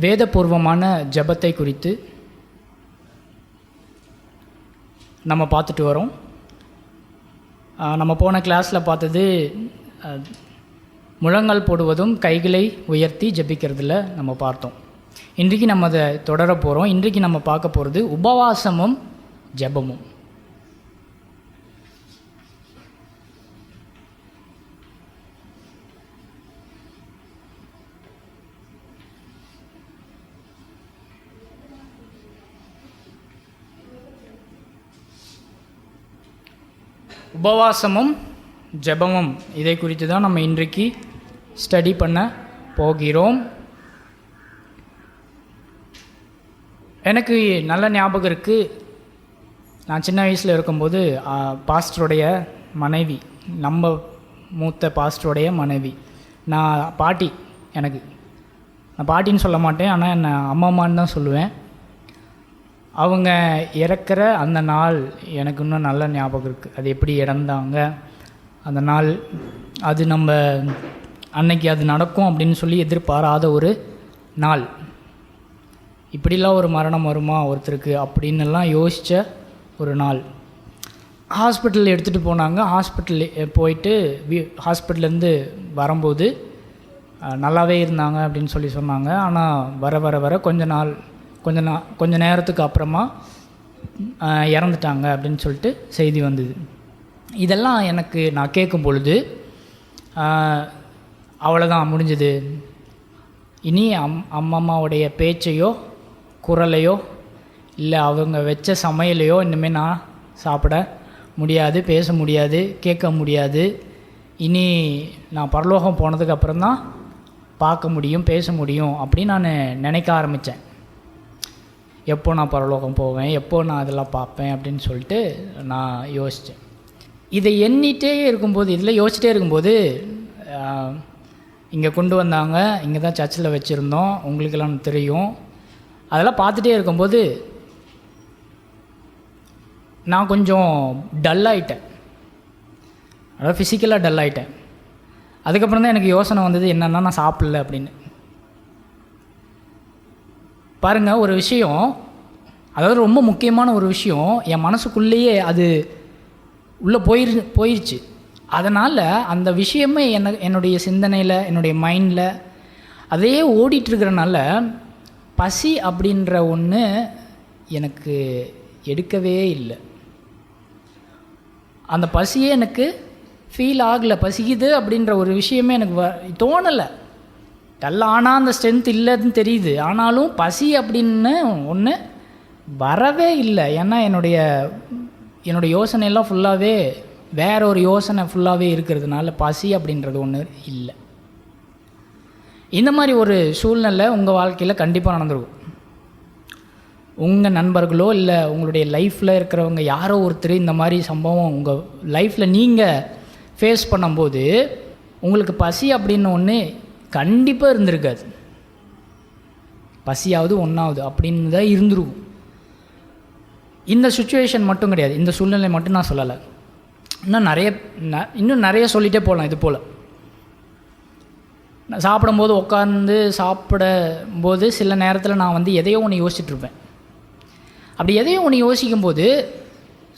வேதபூர்வமான ஜெபத்தை குறித்து நம்ம பார்த்துட்டு வரோம். நம்ம போன கிளாஸில் பார்த்தது முழங்கால் போடுவதும் கைகளை உயர்த்தி ஜெபிக்கிறதுல நம்ம பார்த்தோம். இன்றைக்கு நம்ம அதை தொடர போகிறோம். இன்றைக்கு நம்ம பார்க்க போகிறது உபவாசமும் ஜெபமும். உபவாசமும் ஜெபமும் இதை குறித்து தான் நம்ம இன்றைக்கு ஸ்டடி பண்ண போகிறோம். எனக்கு நல்ல ஞாபகம் இருக்குது, நான் சின்ன வயசில் இருக்கும்போது பாஸ்டருடைய மனைவி, நம்ம மூத்த பாஸ்டருடைய மனைவி, நான் பாட்டி, நான் பாட்டின்னு சொல்ல மாட்டேன், ஆனால் என்னை அம்மான்னு தான் சொல்லுவேன். அவங்க இறக்குற அந்த நாள் எனக்கு இன்னும் நல்ல ஞாபகம் இருக்குது. அது எப்படி இறந்தாங்க அந்த நாள், அது நம்ம அன்னைக்கு அது நடக்கும் அப்படின்னு சொல்லி எதிர்பாராத ஒரு நாள். இப்படிலாம் ஒரு மரணம் வருமா ஒருத்தருக்கு அப்படின்னுலாம் யோசித்த ஒரு நாள். ஹாஸ்பிட்டல் எடுத்துகிட்டு போனாங்க. ஹாஸ்பிட்டல் போயிட்டு ஹாஸ்பிட்டல்லேருந்து வரும்போது நல்லாவே இருந்தாங்க அப்படின்னு சொல்லி சொன்னாங்க. ஆனால் வர கொஞ்ச நேரத்துக்கு அப்புறமா இறந்துட்டாங்க அப்படின்னு சொல்லிட்டு செய்தி வந்தது. இதெல்லாம் நான் கேட்கும் பொழுது அவ்வளோதான் முடிஞ்சது, இனி அம்மாவுடைய பேச்சையோ குரலையோ இல்லை அவங்க வச்ச சமையலையோ இனிமேல் நான் சாப்பிட முடியாது, பேச முடியாது, கேட்க முடியாது. இனி நான் பரலோகம் போனதுக்கப்புறம் தான் பார்க்க முடியும், பேச முடியும் அப்படின்னு நான் நினைக்க ஆரம்பித்தேன். எப்போ நான் பரலோகம் போவேன், எப்போ நான் அதெல்லாம் பார்ப்பேன் அப்படின்னு சொல்லிட்டு நான் யோசித்தேன். இதை எண்ணிகிட்டே இருக்கும்போது, இதில் யோசிச்சிட்டே இருக்கும்போது இங்கே கொண்டு வந்தாங்க. இங்கே தான் சர்ச்சில் வச்சுருந்தோம், உங்களுக்கெல்லாம் தெரியும். அதெல்லாம் பார்த்துட்டே இருக்கும்போது நான் கொஞ்சம் டல்லாகிட்டேன், அதாவது ஃபிசிக்கலாக டல்லாகிட்டேன். அதுக்கப்புறம் தான் எனக்கு யோசனை வந்தது, என்னென்னா நான் சாப்பிடல அப்படின்னு. பாருங்கள், ஒரு விஷயம், அதாவது ரொம்ப முக்கியமான ஒரு விஷயம் என் மனசுக்குள்ளேயே அது உள்ளே போயிடுச்சு. அதனால் அந்த விஷயமே என்னுடைய சிந்தனையில், என்னுடைய மைண்டில் அதே ஓடிட்டுருக்கிறனால பசி அப்படின்ற ஒன்று எனக்கு எடுக்கவே இல்லை. அந்த பசியே எனக்கு ஃபீல் ஆகலை. பசிக்குது அப்படின்ற ஒரு விஷயமே எனக்கு தோணலை. ஆனால் அந்த ஸ்ட்ரென்த் இல்லைன்னு தெரியுது, ஆனாலும் பசி அப்படின்னு ஒன்று வரவே இல்லை. ஏன்னா என்னுடைய யோசனையெல்லாம் ஃபுல்லாகவே வேற ஒரு யோசனை ஃபுல்லாகவே இருக்கிறதுனால பசி அப்படின்றது ஒன்று இல்லை. இந்த மாதிரி ஒரு சூழ்நிலை உங்கள் வாழ்க்கையில் கண்டிப்பாக நடந்துருக்கும். உங்கள் நண்பர்களோ இல்லை உங்களுடைய லைஃப்பில் இருக்கிறவங்க யாரோ ஒருத்தர் இந்த மாதிரி சம்பவம் உங்கள் லைஃப்பில் நீங்கள் ஃபேஸ் பண்ணும்போது உங்களுக்கு பசி அப்படின்னு ஒன்று கண்டிப்பாக இருந்திருக்காது. பசியாவது ஒன்றாவது அப்படின்னு தான் இருந்துருக்கும். இந்த சுச்சுவேஷன் மட்டும் கிடையாது, இந்த சூழ்நிலை மட்டும் நான் சொல்லலை, இன்னும் நிறைய சொல்லிகிட்டே போகலாம். இது போல் நான் சாப்பிடும்போது உட்காந்து சாப்பிடும்போது சில நேரத்தில் நான் எதையோ ஒன்று யோசிச்சுட்ருப்பேன். அப்படி எதையோ ஒன்று யோசிக்கும்போது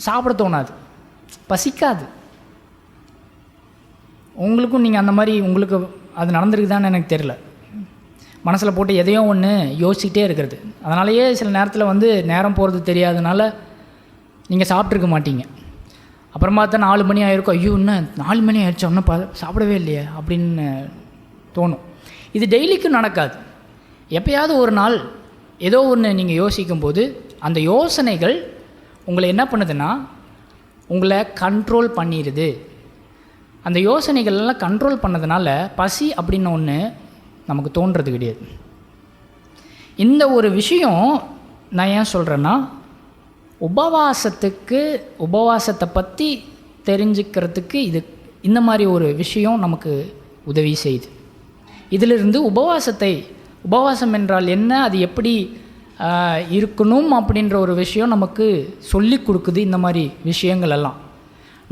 சாப்பிட தோணாது, பசிக்காது. உங்களுக்கும் நீங்கள் அந்த மாதிரி உங்களுக்கு அது நடந்திருக்குதான்னு எனக்கு தெரியல. மனசில் போட்டு எதையோ ஒன்று யோசிக்கிட்டே இருக்கிறது. அதனாலேயே சில நேரத்தில் நேரம் போகிறது தெரியாதனால நீங்கள் சாப்பிட்ருக்க மாட்டீங்க. அப்புறம் பார்த்தா 4 மணி ஆகிருக்கும், ஐயோ இன்னும் 4 மணி ஆயிடுச்சு, ஒன்றும் சாப்பிடவே இல்லையே அப்படின்னு தோணும். இது டெய்லிக்கும் நடக்காது. எப்போயாவது ஒரு நாள் ஏதோ ஒன்று நீங்கள் யோசிக்கும்போது அந்த யோசனைகள் உங்களை என்ன பண்ணுதுன்னா உங்களை கண்ட்ரோல் பண்ணிடுது. அந்த யோசனைகள்லாம் கண்ட்ரோல் பண்ணதுனால பசி அப்படின்னு ஒன்று நமக்கு தோன்றது கிடையாது. இந்த ஒரு விஷயம் நான் ஏன் சொல்கிறேன்னா, உபவாசத்தை பற்றி தெரிஞ்சுக்கிறதுக்கு இந்த மாதிரி ஒரு விஷயம் நமக்கு உதவி செய்யுது. இதிலிருந்து உபவாசம் என்றால் என்ன, அது எப்படி இருக்கணும் அப்படின்ற ஒரு விஷயம் நமக்கு சொல்லி கொடுக்குது. இந்த மாதிரி விஷயங்கள் எல்லாம்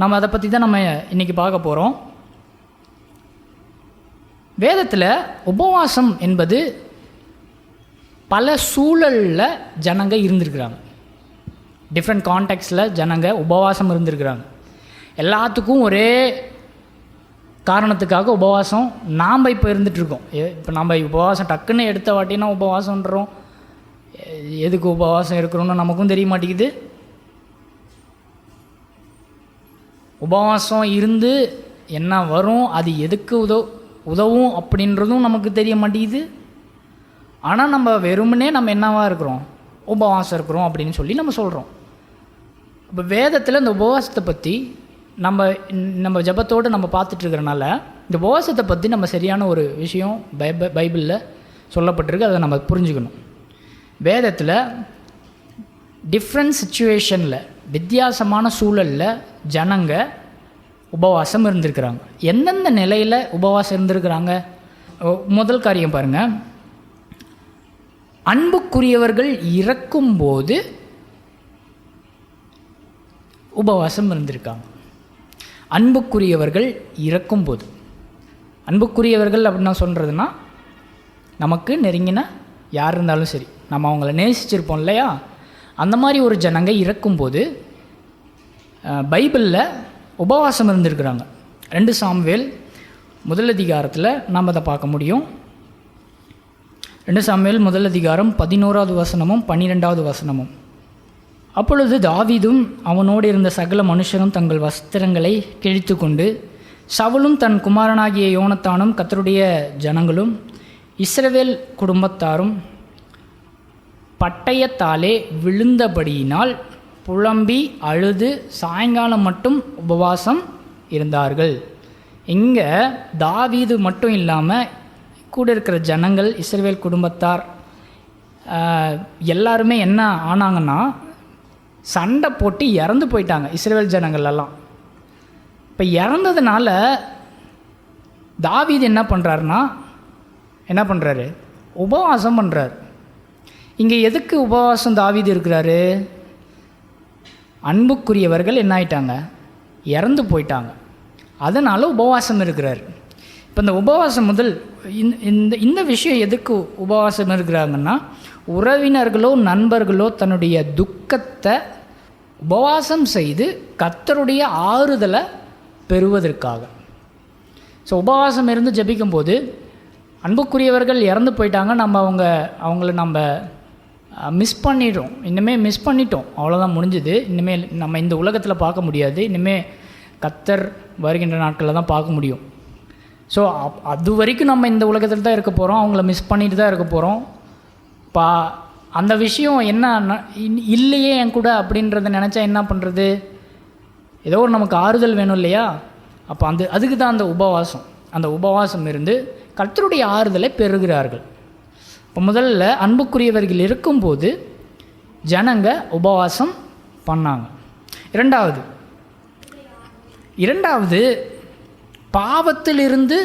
நம்ம அதை பற்றி தான் நம்ம இன்றைக்கி பார்க்க போகிறோம். வேதத்தில் உபவாசம் என்பது பல சூழலில் ஜனங்க இருந்திருக்கிறாங்க. டிஃப்ரெண்ட் கான்டெக்ட்ஸில் ஜனங்க உபவாசம் இருந்திருக்கிறாங்க. எல்லாத்துக்கும் ஒரே காரணத்துக்காக உபவாசம் நாம் இப்போ இருந்துகிட்ருக்கோம். இப்போ நம்ம உபவாசம் டக்குன்னு எடுத்த வாட்டினா உபவாசம்ன்றோம். எதுக்கு உபவாசம் இருக்கிறோன்னு நமக்கும் தெரிய மாட்டேங்குது. உபவாசம் இருந்து என்ன வரும், அது எதுக்கு உதவும் அப்படின்றதும் நமக்கு தெரிய மாட்டேங்குது. ஆனால் நம்ம வெறுமனே நம்ம என்னவா இருக்கிறோம், உபவாசம் இருக்கிறோம் அப்படின்னு சொல்லி நம்ம சொல்கிறோம். இப்போ வேதத்தில் இந்த உபவாசத்தை பற்றி நம்ம ஜபத்தோடு நம்ம பார்த்துட்ருக்கிறனால இந்த உபவாசத்தை பற்றி நம்ம சரியான ஒரு விஷயம் பைபிளில் சொல்லப்பட்டிருக்கு. அதை நம்ம புரிஞ்சுக்கணும். வேதத்தில் டிஃப்ரெண்ட் சுச்சுவேஷனில், வித்தியாசமான சூழலில் ஜனங்க உபவாசம் இருந்திருக்கிறாங்க. எந்தெந்த நிலையில் உபவாசம் இருந்திருக்கிறாங்க? முதல் காரியம் பாருங்கள், அன்புக்குரியவர்கள் இறக்கும்போது உபவாசம் இருந்திருக்காங்க. அன்புக்குரியவர்கள் இறக்கும்போது, அன்புக்குரியவர்கள் அப்படின்னு நான் சொல்கிறதுனா நமக்கு நெருங்கின யார் இருந்தாலும் சரி, நம்ம அவங்கள நேசிச்சிருப்போம் இல்லையா, அந்த மாதிரி ஒரு ஜனங்க இறக்கும்போது பைபிளில் உபவாசம் இருந்திருக்கிறாங்க. 2 சாமுவேல் முதல் அதிகாரத்தில் நாம் அதை பார்க்க முடியும். 2 சாமுவேல் முதல் அதிகாரம் 11வது வசனமும் 12வது வசனமும். அப்பொழுது தாவீதும் அவனோடு இருந்த சகல மனுஷரும் தங்கள் வஸ்திரங்களை கிழித்து கொண்டு, சவுலும் தன் குமாரனாகிய யோனத்தானும் கர்த்தருடைய ஜனங்களும் இஸ்ரவேல் குடும்பத்தாரும் பட்டயத்தாலே விழுந்தபடியினால் புலம்பி அழுது சாயங்காலம் மட்டும் உபவாசம் இருந்தார்கள். இங்கே தாவீது மட்டும் இல்லாமல் கூட இருக்கிற ஜனங்கள், இஸ்ரவேல் குடும்பத்தார் எல்லாருமே என்ன ஆனாங்கன்னா, சண்டை போட்டு இறந்து போயிட்டாங்க இஸ்ரவேல் ஜனங்கள் எல்லாம். இப்போ இறந்ததுனால தாவீது என்ன பண்ணுறாரு, உபவாசம் பண்ணுறாரு. இங்கே எதுக்கு உபவாசம் தாவீது இருக்கிறாரு? அன்புக்குரியவர்கள் என்ன ஆயிட்டாங்க, இறந்து போயிட்டாங்க. அதனால் உபவாசம் இருக்கிறார். இப்போ இந்த உபவாசம் முதல் இந்த விஷயம் எதுக்கு உபவாசம் இருக்கிறாங்கன்னா, உறவினர்களோ நண்பர்களோ தன்னுடைய துக்கத்தை உபவாசம் செய்து கர்த்தருடைய ஆறுதலை பெறுவதற்காக. ஸோ உபவாசம் இருந்து ஜெபிக்கும்போது அன்புக்குரியவர்கள் இறந்து போயிட்டாங்க, அவங்கள நம்ம மிஸ் பண்ணிடுறோம். இனிமேல் மிஸ் பண்ணிட்டோம், அவ்வளோதான், முடிஞ்சுது. இனிமேல் நம்ம இந்த உலகத்தில் பார்க்க முடியாது. இனிமேல் கர்த்தர் வருகின்ற நாட்களில் தான் பார்க்க முடியும். ஸோ அது வரைக்கும் நம்ம இந்த உலகத்தில் தான் இருக்க போகிறோம், அவங்கள மிஸ் பண்ணிட்டு தான் இருக்க போகிறோம். அந்த விஷயம் என்ன இல்லையே என் கூட அப்படின்றத நினச்சா என்ன பண்ணுறது? ஏதோ ஒரு நமக்கு ஆறுதல் வேணும் இல்லையா? அப்போ அதுக்கு தான் அந்த உபவாசம் இருந்து கர்த்தருடைய ஆறுதலை பெறுகிறார்கள். இப்போ முதல்ல அன்புக்குரியவர்கள் இருக்கும்போது ஜனங்க உபவாசம் பண்ணாங்க. இரண்டாவது பாவத்திலிருந்து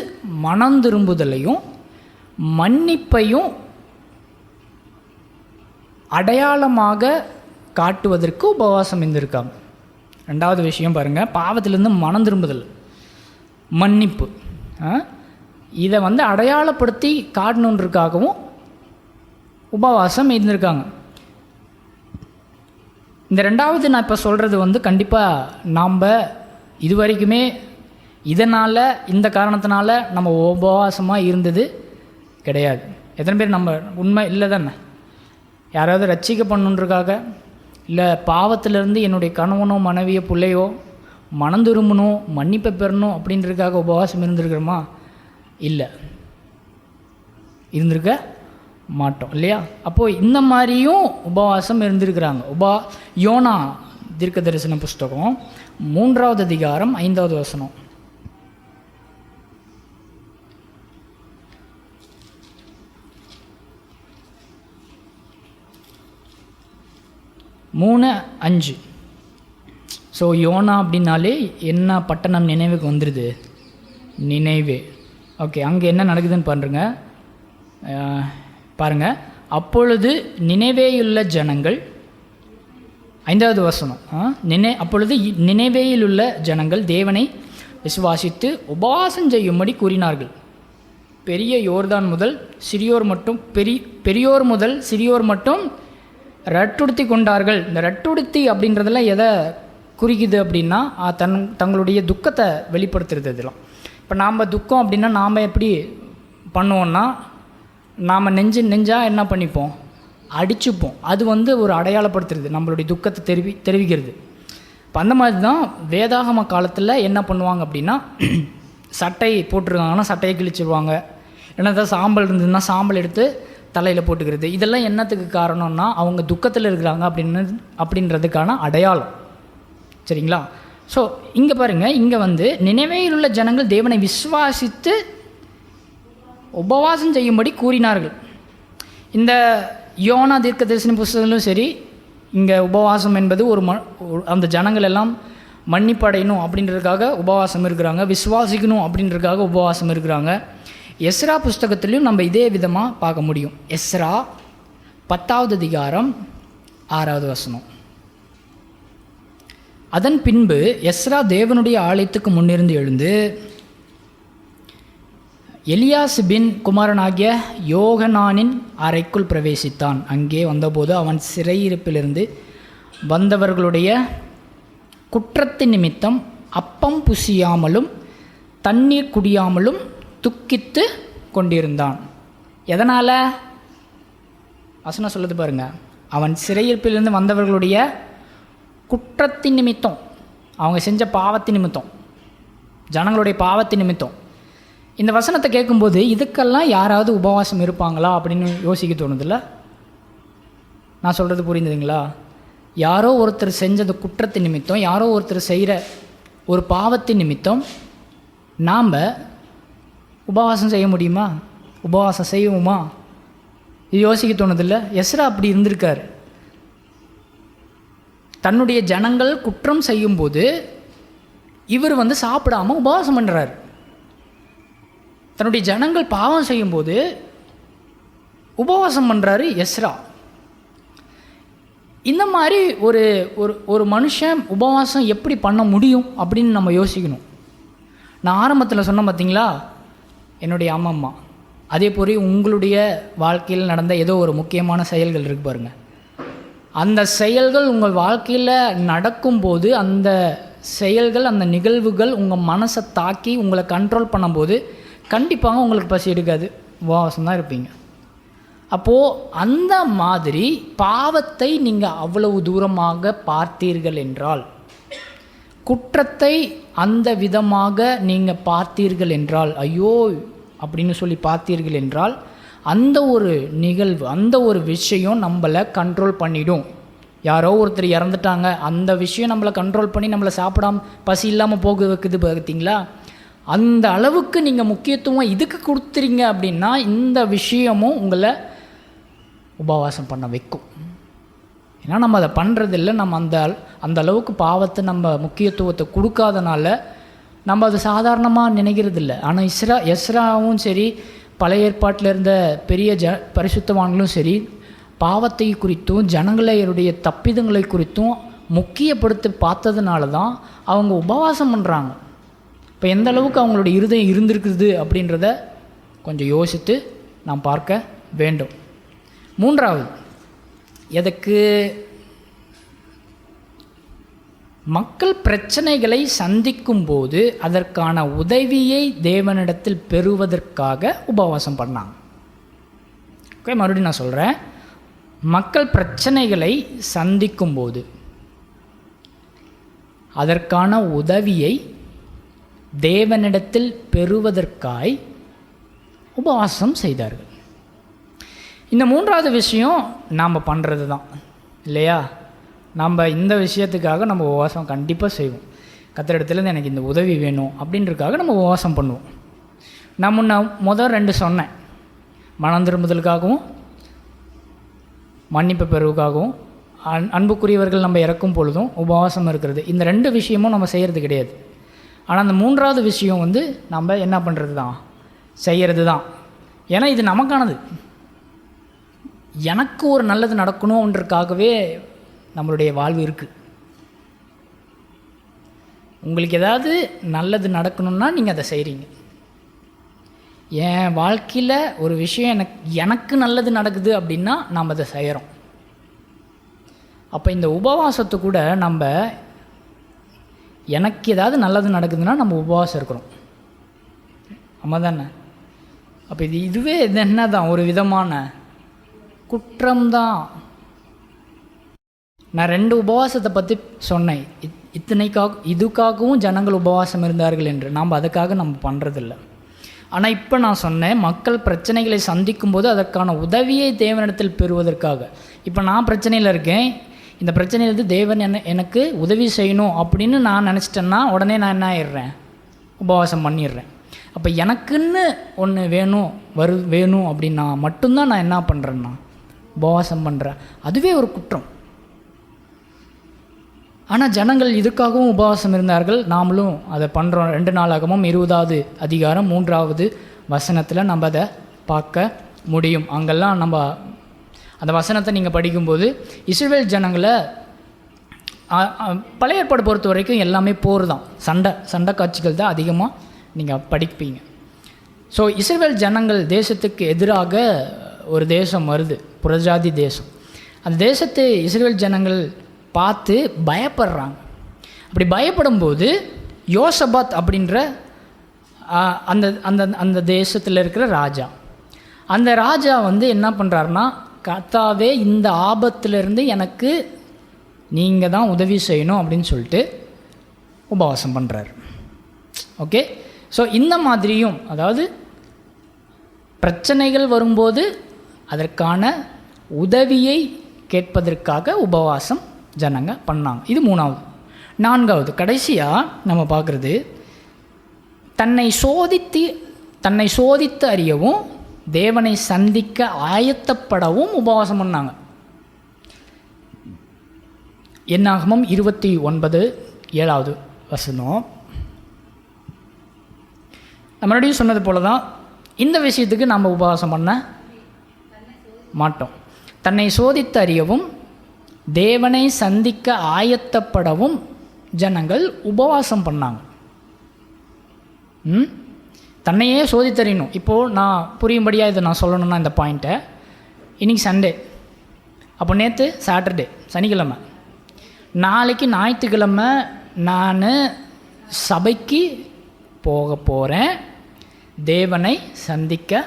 மனம் திரும்புதலையும் மன்னிப்பையும் அடையாளமாக காட்டுவதற்கு உபவாசம் இருந்திருக்காங்க. 2வது விஷயம் பாருங்கள், பாவத்திலிருந்து மனம் திரும்புதல், மன்னிப்பு, இதை அடையாளப்படுத்தி காட்டணுன்றதுக்காகவும் உபவாசம் இருந்திருக்காங்க. இந்த 2வது நான் இப்போ சொல்கிறது கண்டிப்பாக நாம் இது வரைக்குமே இதனால் இந்த காரணத்தினால நம்ம உபவாசமாக இருந்தது கிடையாது. எத்தனை பேர் நம்ம உண்மை இல்லை தானே? யாராவது ரட்சிக்க பண்ணுன்றதுக்காக, இல்லை பாவத்திலேருந்து என்னுடைய கணவனோ மனைவியோ பிள்ளையோ மனம் திரும்பணும், மன்னிப்பை பெறணும் அப்படின்றதுக்காக உபவாசம் இருந்திருக்கிறோமா? இல்லை, இருந்திருக்க மாட்டோம் இல்லையா? அப்போது இந்த மாதிரியும் உபவாசம் இருந்திருக்கிறாங்க. யோனா தீர்க்க தரிசன புஸ்தகம் 3வது அதிகாரம் 5வது வசனம். மூணு 5. ஸோ யோனா அப்படின்னாலே என்ன பட்டணம் நினைவுக்கு வந்துடுது? நினைவே. ஓகே, அங்கே என்ன நடக்குதுன்னு பாருங்கள். அப்பொழுது நினைவேயுள்ள ஜனங்கள், 5வது வசனம், அப்பொழுது நினைவேயிலுள்ள ஜனங்கள் தேவனை விசுவாசித்து உபவாசம் செய்யும்படி கூறினார்கள். பெரிய யோர்தான் முதல் சிறியோர் மட்டும் பெரியோர் முதல் சிறியோர் மட்டும் ரட்டுடுத்தி கொண்டார்கள். இந்த ரட்டுடுத்தி அப்படின்றதெல்லாம் எதை குறிக்குது அப்படின்னா தங்களுடைய துக்கத்தை வெளிப்படுத்துறது. இதெல்லாம் இப்போ நாம் துக்கம் அப்படின்னா நாம் எப்படி பண்ணுவோன்னா, நாம் நெஞ்சாக என்ன பண்ணிப்போம், அடிச்சுப்போம். அது ஒரு அடையாளப்படுத்துறது, நம்மளுடைய துக்கத்தை தெரிவிக்கிறது. இப்போ அந்த மாதிரி தான் வேதாகம காலத்தில் என்ன பண்ணுவாங்க அப்படின்னா, சட்டை போட்டிருக்காங்கன்னா சட்டையை கிழிச்சிடுவாங்க, என்னதான் சாம்பல் இருந்ததுன்னா சாம்பல் எடுத்து தலையில் போட்டுக்கிறது. இதெல்லாம் என்னத்துக்கு காரணம்னா அவங்க துக்கத்தில் இருக்கிறாங்க அப்படின்றதுக்கான அடையாளம். சரிங்களா? ஸோ இங்கே பாருங்கள், இங்கே நினைவேயில் உள்ள ஜனங்கள் தேவனை விசுவாசித்து உபவாசம் செய்யும்படி கூறினார்கள். இந்த யோனா தீர்க்க தரிசன புஸ்தகங்களும் சரி, இங்கே உபவாசம் என்பது அந்த ஜனங்கள் எல்லாம் மன்னிப்படையணும் அப்படின்றதுக்காக உபவாசம் இருக்கிறாங்க, விசுவாசிக்கணும் அப்படின்றதுக்காக உபவாசம் இருக்கிறாங்க. எஸ்ரா புஸ்தகத்திலையும் நம்ம இதே விதமாக பார்க்க முடியும். எஸ்ரா 10வது அதிகாரம் 6வது வசனம். அதன் பின்பு எஸ்ரா தேவனுடைய ஆலயத்துக்கு முன்னிருந்து எழுந்து எலியாசிபின் குமாரனாகிய யோகனானின் அறைக்குள் பிரவேசித்தான். அங்கே வந்தபோது அவன் சிறையிருப்பிலிருந்து வந்தவர்களுடைய குற்றத்தின் நிமித்தம் அப்பம் புசியாமலும் தண்ணீர் குடியாமலும் துக்கித்து கொண்டிருந்தான். எதனால்? வசனம் சொல்லுது பாருங்க, அவன் சிறையிருப்பிலிருந்து வந்தவர்களுடைய குற்றத்தின் நிமித்தம், அவங்க செஞ்ச பாவத்தின் நிமித்தம், ஜனங்களுடைய பாவத்தின் நிமித்தம். இந்த வசனத்தை கேட்கும்போது இதுக்கெல்லாம் யாராவது உபவாசம் இருப்பாங்களா அப்படின்னு யோசிக்க தோணுதில்ல? நான் சொல்கிறது புரிந்துதுங்களா? யாரோ ஒருத்தர் செஞ்சது குற்றத்தின் நிமித்தம், யாரோ ஒருத்தர் செய்கிற ஒரு பாவத்தின் நிமித்தம் நாம் உபவாசம் செய்ய முடியுமா? உபவாசம் செய்வோமா? இது யோசிக்க தோணுதில்ல? எஸ்ரா அப்படி இருந்திருக்கார். தன்னுடைய ஜனங்கள் குற்றம் செய்யும்போது இவர் சாப்பிடாமல் உபவாசம் பண்ணுறார். தன்னுடைய ஜனங்கள் பாவம் செய்யும்போது உபவாசம் பண்ணுறாரு எஸ்ரா. இந்த மாதிரி ஒரு ஒரு மனுஷன் உபவாசம் எப்படி பண்ண முடியும் அப்படின்னு நம்ம யோசிக்கணும். நான் ஆரம்பத்தில் சொன்னேன் பார்த்தீங்களா, என்னுடைய அம்மா. அதே போல் உங்களுடைய வாழ்க்கையில் நடந்த ஏதோ ஒரு முக்கியமான செயல்கள் இருக்கு பாருங்கள். அந்த செயல்கள் உங்கள் வாழ்க்கையில் நடக்கும்போது, அந்த செயல்கள், அந்த நிகழ்வுகள் உங்கள் மனசை தாக்கி உங்களை கண்ட்ரோல் பண்ணும்போது கண்டிப்பாக உங்களுக்கு பசி எடுக்காது, உபவாசம் தான் இருப்பீங்க. அப்போது அந்த மாதிரி பாவத்தை நீங்கள் அவ்வளவு தூரமாக பார்த்தீர்கள் என்றால், குற்றத்தை அந்த விதமாக நீங்கள் பார்த்தீர்கள் என்றால், ஐயோ அப்படின்னு சொல்லி பார்த்தீர்கள் என்றால், அந்த ஒரு நிகழ்வு, அந்த ஒரு விஷயம் நம்மளை கண்ட்ரோல் பண்ணிடும். யாரோ ஒருத்தர் இறந்துட்டாங்க, அந்த விஷயம் நம்மளை கண்ட்ரோல் பண்ணி நம்மளை சாப்பிடாம பசி இல்லாமல் போக வைக்குது பார்த்தீங்களா? அந்த அளவுக்கு நீங்கள் முக்கியத்துவம் இதுக்கு கொடுத்துறீங்க அப்படின்னா இந்த விஷயமும் உங்களை உபவாசம் பண்ண வைக்கும். ஏன்னா நம்ம அதை பண்ணுறதில்ல, நம்ம அந்த அளவுக்கு பாவத்தை நம்ம முக்கியத்துவத்தை கொடுக்காதனால நம்ம அதை சாதாரணமாக நினைக்கிறதில்ல. ஆனால் எஸ்ராவும் சரி, பழைய ஏற்பாட்டில் இருந்த பெரிய பரிசுத்தவான்களும் சரி, பாவத்தை குறித்தும் ஜனங்களுடைய தப்பிதங்களை குறித்தும் முக்கியப்படுத்தி பார்த்ததுனால தான் அவங்க உபவாசம் பண்ணுறாங்க. இப்போ எந்த அளவுக்கு அவங்களுடைய இருதயம் இருந்திருக்குது அப்படின்றத கொஞ்சம் யோசித்து நாம் பார்க்க வேண்டும். மூன்றாவது, எதற்கு மக்கள் பிரச்சனைகளை சந்திக்கும் போது அதற்கான உதவியை தேவனிடத்தில் பெறுவதற்காக உபவாசம் பண்ணாங்க. ஓகே, மறுபடியும் நான் சொல்கிறேன். மக்கள் பிரச்சனைகளை சந்திக்கும் போது அதற்கான உதவியை தேவனிடத்தில் பெறுவதற்காய் உபவாசம் செய்தார்கள். இந்த மூன்றாவது விஷயம் நாம் பண்ணுறது தான் இல்லையா? நம்ம இந்த விஷயத்துக்காக நம்ம உபவாசம் கண்டிப்பாக செய்வோம். கர்த்தரிடத்துலேருந்து எனக்கு இந்த உதவி வேணும் அப்படின்றதுக்காக நம்ம உபவாசம் பண்ணுவோம். நான் முதல் 2 சொன்னேன், மனம் திரும்புதலுக்காகவும் மன்னிப்பு பெறுவதற்காகவும், அன்புக்குரியவர்கள் நம்ம இறக்கும் பொழுதும் உபவாசம் இருக்கிறது. இந்த 2 விஷயமும் நம்ம செய்கிறது கிடையாது. ஆனால் அந்த மூன்றாவது விஷயம் நம்ம என்ன பண்ணுறது தான், செய்கிறது தான். ஏன்னா இது நமக்கானது. எனக்கு ஒரு நல்லது நடக்கணுன்றதுக்காகவே நம்மளுடைய வாழ்வு இருக்குது. உங்களுக்கு ஏதாவது நல்லது நடக்கணும்னா நீங்கள் அதை செய்கிறீங்க. என் வாழ்க்கையில் ஒரு விஷயம் எனக்கு நல்லது நடக்குது அப்படின்னா நாம் அதை செய்கிறோம். அப்போ இந்த உபவாசத்தை கூட நம்ம எனக்கு ஏதாவது நல்லது நடக்குதுன்னா நம்ம உபவாசம் இருக்கிறோம். ஆமாம் தானே? அப்போ இதுவே இது என்ன தான் ஒரு விதமான குற்றம்தான். நான் 2 உபவாசத்தை பற்றி சொன்னேன். இதுக்காகவும் ஜனங்கள் உபவாசம் இருந்தார்கள் என்று. நாம் அதுக்காக நம்ம பண்ணுறதில்ல. ஆனால் இப்போ நான் சொன்னேன், மக்கள் பிரச்சனைகளை சந்திக்கும் போது அதற்கான உதவியை தேவனிடத்தில் பெறுவதற்காக. இப்போ நான் பிரச்சனையில் இருக்கேன், இந்த பிரச்சனையிலிருந்து தேவன் எனக்கு உதவி செய்யணும் அப்படின்னு நான் நினச்சிட்டேன்னா உடனே நான் என்ன ஆயிடுறேன்? உபவாசம் பண்ணிடுறேன். அப்போ எனக்குன்னு ஒன்று வேணும் அப்படின்னா மட்டும்தான் நான் என்ன பண்ணுறேன்னா உபவாசம் பண்ணுறேன். அதுவே ஒரு குற்றம். ஆனால் ஜனங்கள் இதுக்காகவும் உபவாசம் இருந்தார்கள். நாமளும் அதை பண்ணுறோம். 2 நாளாகமும் 20வது அதிகாரம் 3வது வசனத்தில் நம்ம அதை பார்க்க முடியும். அங்கெல்லாம் நம்ம அந்த வசனத்தை நீங்கள் படிக்கும்போது இஸ்ரவேல் ஜனங்களை பழைய ஏற்பாடு பொறுத்த வரைக்கும் எல்லாமே போர் தான், சண்டை காட்சிகள் தான் அதிகமாக நீங்கள் படிப்பீங்க. ஸோ இஸ்ரவேல் ஜனங்கள் தேசத்துக்கு எதிராக ஒரு தேசம் வருது, புறஜாதி தேசம். அந்த தேசத்தை இஸ்ரவேல் ஜனங்கள் பார்த்து பயப்படுறாங்க. அப்படி பயப்படும்போது யோசபாத் அப்படின்ற அந்த அந்த அந்த தேசத்தில் இருக்கிற ராஜா, அந்த ராஜா என்ன பண்ணுறாருனா, கர்த்தாவே இந்த ஆபத்திலிருந்து எனக்கு நீங்கள் தான் உதவி செய்யணும் அப்படின்னு சொல்லிட்டு உபவாசம் பண்ணுறாரு. ஓகே, ஸோ இந்த மாதிரியும், அதாவது பிரச்சனைகள் வரும்போது அதற்கான உதவியை கேட்பதற்காக உபவாசம் ஜனங்க பண்ணாங்க. இது 3வது. 4வது கடைசியாக நம்ம பார்க்குறது, தன்னை சோதித்து அறியவும் தேவனை சந்திக்க ஆயத்தப்படவும் உபவாசம் பண்ணாங்க. என்னாகமம் 29:7 வசனம். நம்ம மறுபடியும் சொன்னது போல தான் இந்த விஷயத்துக்கு நம்ம உபவாசம் பண்ண மாட்டோம். தன்னை சோதித்து அறியவும் தேவனை சந்திக்க ஆயத்தப்படவும் ஜனங்கள் உபவாசம் பண்ணாங்க. தன்னையே சோதித்தறியணும். இப்போது நான் புரியும்படியாக இதை நான் சொல்லணுன்னா இந்த பாயிண்ட்டை, இன்றைக்கி சண்டே, அப்போ நேற்று சாட்டர்டே சனிக்கிழமை, நாளைக்கு ஞாயிற்றுக்கிழமை நான் சபைக்கு போக போகிறேன், தேவனை சந்திக்க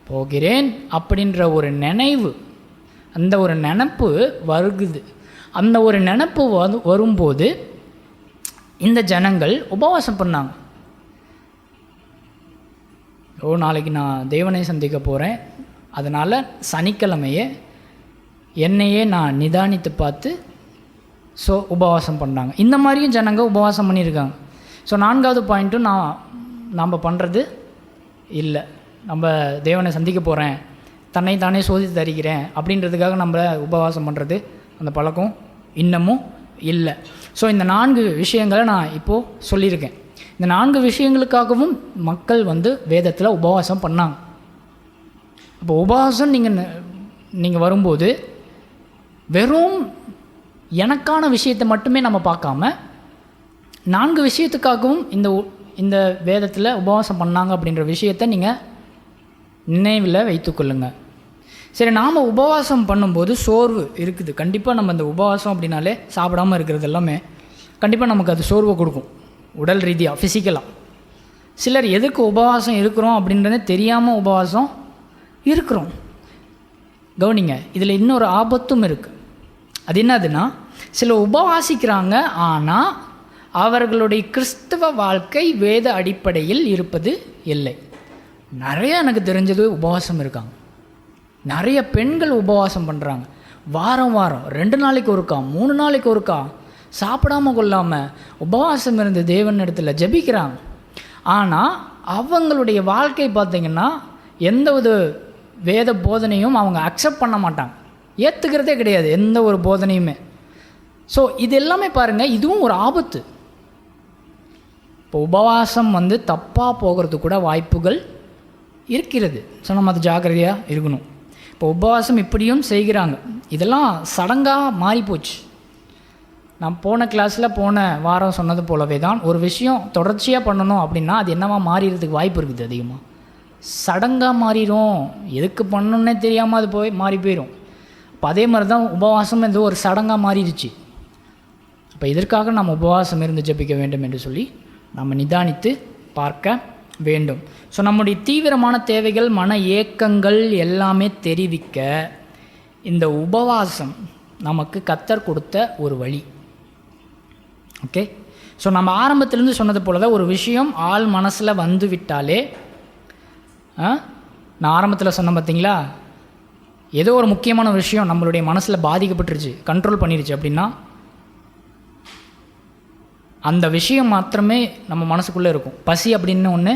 போகிறேன் அப்படின்ற ஒரு நினைவு, அந்த ஒரு நினப்பு வருகுது. அந்த ஒரு நினப்பு வரும்போது இந்த ஜனங்கள் உபவாசம் பண்ணாங்க. நாளைக்கு நான் தேவனை சந்திக்க போகிறேன், அதனால் சனிக்கிழமையே என்னையே நான் நிதானித்து பார்த்து உபவாசம் பண்ணாங்க. இந்த மாதிரியும் ஜனங்க உபவாசம் பண்ணியிருக்காங்க. ஸோ 4வது பாயிண்ட்டும் நாம் பண்ணுறது இல்லை. நம்ம தேவனை சந்திக்க போகிறேன், தன்னை தானே சோதித்து தருகிறேன் அப்படின்றதுக்காக நம்ம உபவாசம் பண்ணுறது அந்த பழக்கம் இன்னமும் இல்லை. ஸோ இந்த 4 விஷயங்களை நான் இப்போது சொல்லியிருக்கேன். இந்த 4 விஷயங்களுக்காகவும் மக்கள் வேதத்தில் உபவாசம் பண்ணாங்க. அப்போ உபவாசம் நீங்கள் வரும்போது வெறும் எனக்கான விஷயத்தை மட்டுமே நம்ம பார்க்காம 4 விஷயத்துக்காகவும் இந்த வேதத்தில் உபவாசம் பண்ணாங்க அப்படின்ற விஷயத்தை நீங்கள் நினைவில் வைத்துக்கொள்ளுங்க. சரி, நாம் உபவாசம் பண்ணும்போது சோர்வு இருக்குது. கண்டிப்பாக நம்ம இந்த உபவாசம் அப்படின்னாலே சாப்பிடாமல் இருக்கிறது எல்லாமே கண்டிப்பாக நமக்கு அது சோர்வை கொடுக்கும், உடல் ரீதியாக, ஃபிசிக்கலாக. சிலர் எதுக்கு உபவாசம் இருக்கிறோம் அப்படின்றதே தெரியாமல் உபவாசம் இருக்கிறோம். கவனிங்க, இதில் இன்னொரு ஆபத்தும் இருக்குது. அது என்னதுன்னா, சில உபவாசிக்கிறாங்க, ஆனால் அவர்களுடைய கிறிஸ்தவ வாழ்க்கை வேத அடிப்படையில் இருப்பது இல்லை. நிறைய எனக்கு தெரிஞ்சது உபவாசம் இருக்காங்க. நிறைய பெண்கள் உபவாசம் பண்ணுறாங்க. வாரம் 2 நாளைக்கு ஒருக்கா, 3 நாளைக்கு ஒருக்கா சாப்பிடாமல் கொள்ளாமல் உபவாசம் இருந்து தேவன் இடத்துல ஜெபிக்கிறாங்க. ஆனால் அவங்களுடைய வாழ்க்கை பார்த்திங்கன்னா எந்த ஒரு வேத போதனையும் அவங்க அக்செப்ட் பண்ண மாட்டாங்க, ஏற்றுக்கிறதே கிடையாது எந்த ஒரு போதனையுமே. ஸோ இது எல்லாமே பாருங்கள், இதுவும் ஒரு ஆபத்து. இப்போ உபவாசம் தப்பாக போகிறதுக்கு கூட வாய்ப்புகள் இருக்கிறது. ஸோ நம்ம அது ஜாக்கிரதையாக இருக்கணும். இப்போ உபவாசம் இப்படியும் செய்கிறாங்க, இதெல்லாம் சடங்காக மாறிப்போச்சு. நான் போன கிளாஸில் போன வாரம் சொன்னது போலவே தான், ஒரு விஷயம் தொடர்ச்சியாக பண்ணணும் அப்படின்னா அது என்னவா மாறிடுறதுக்கு வாய்ப்பு இருக்குது அதிகமாக. சடங்காக மாறிடும். எதுக்கு பண்ணணுன்னே தெரியாமல் அது போய் மாறி போயிடும். இப்போ அதே மாதிரி தான் உபவாசம் ஏதோ ஒரு சடங்காக மாறிடுச்சு. அப்போ இதற்காக நம்ம உபவாசம் இருந்து ஜெபிக்க வேண்டும் என்று சொல்லி நம்ம நிதானித்து பார்க்க வேண்டும். ஸோ நம்முடைய தீவிரமான தேவைகள், மன ஏக்கங்கள் எல்லாமே தெரிவிக்க இந்த உபவாசம் நமக்கு கர்த்தர் கொடுத்த ஒரு வழி. ஓகே, ஸோ நம்ம ஆரம்பத்திலேருந்து சொன்னது போல தான் ஒரு விஷயம் ஆள் மனசில் வந்து விட்டாலே, நான் ஆரம்பத்தில் சொன்னேன் பார்த்தீங்களா, ஏதோ ஒரு முக்கியமான விஷயம் நம்மளுடைய மனசில் பாதிக்கப்பட்டுருச்சு, கண்ட்ரோல் பண்ணிடுச்சு அப்படின்னா அந்த விஷயம் மாத்திரமே நம்ம மனசுக்குள்ளே இருக்கும். பசி அப்படின்னு ஒன்று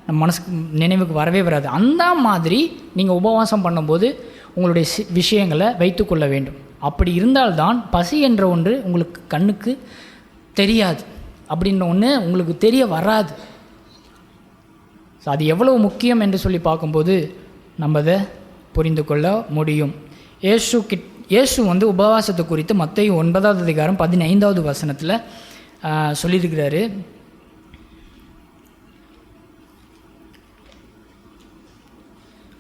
நம்ம மனசுக்கு நினைவுக்கு வரவே வராது. அந்த மாதிரி நீங்கள் உபவாசம் பண்ணும்போது உங்களுடைய விஷயங்களை வைத்துக்கொள்ள வேண்டும். அப்படி இருந்தால்தான் பசி என்ற ஒன்று உங்களுக்கு கண்ணுக்கு தெரியாது, அப்படின்ற ஒன்று உங்களுக்கு தெரிய வராது. ஸோ அது எவ்வளவு முக்கியம் என்று சொல்லி பார்க்கும்போது நம்ம அதை புரிந்து கொள்ள முடியும். இயேசு வந்து உபவாசத்தை குறித்து மத்தேயு 9:15 சொல்லியிருக்கிறாரு.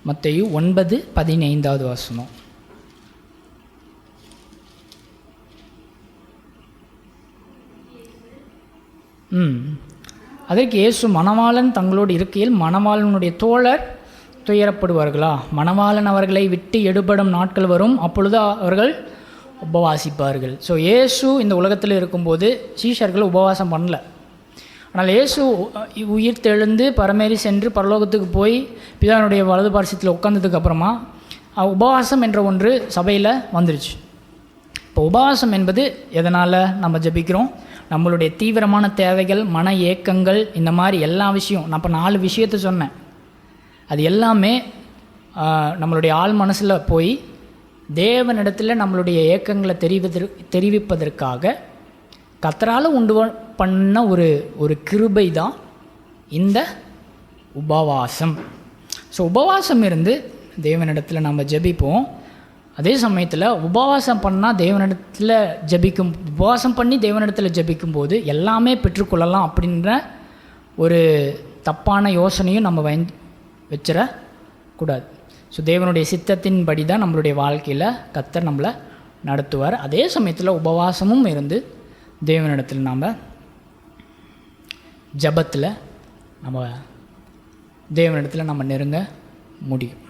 மத்தேயு 9:15. அதற்கு இயேசு, மணவாளன் தங்களோடு இருக்கையில் மணவாளனுடைய தோழர் துயரப்படுவார்களா? மணவாளன் அவர்களை விட்டு எடுபடும் நாட்கள் வரும், அப்பொழுது அவர்கள் உபவாசிப்பார்கள். ஸோ இயேசு இந்த உலகத்தில் இருக்கும்போது சீஷர்கள் உபவாசம் பண்ணல. ஆனால் இயேசு உயிர் தெழுந்து பரமேறி சென்று பரலோகத்துக்கு போய் பிதானுடைய வலது பார்சத்தில் உட்கார்ந்ததுக்கு அப்புறமா உபவாசம் என்ற ஒன்று சபையில் வந்துருச்சு. இப்போ உபவாசம் என்பது எதனால் நம்ம ஜெபிக்கிறோம்? நம்மளுடைய தீவிரமான தேவைகள், மன ஏக்கங்கள், இந்த மாதிரி எல்லா விஷயம், நான் இப்போ 4 விஷயத்தை சொன்னேன், அது எல்லாமே நம்மளுடைய ஆள் மனசில் போய் தேவனிடத்தில் நம்மளுடைய ஏக்கங்களை தெரிவிப்பதற்காக கர்த்தரால் உண்டு பண்ண ஒரு கிருபை தான் இந்த உபவாசம். ஸோ உபவாசம் இருந்து தேவனிடத்தில் நம்ம ஜெபிப்போம். அதே சமயத்தில் உபவாசம் பண்ணால் உபவாசம் பண்ணி தேவனிடத்தில் ஜெபிக்கும்போது எல்லாமே பெற்றுக்கொள்ளலாம் அப்படின்ற ஒரு தப்பான யோசனையும் நம்ம வச்சிடக்கூடாது. ஸோ தேவனுடைய சித்தத்தின்படி தான் நம்மளுடைய வாழ்க்கையில் கர்த்தர் நம்மளை நடத்துவார். அதே சமயத்தில் உபவாசமும் இருந்து தேவனிடத்தில் நாம் ஜெபத்தில் தேவனிடத்தில் நம்ம நெருங்க முடியும்.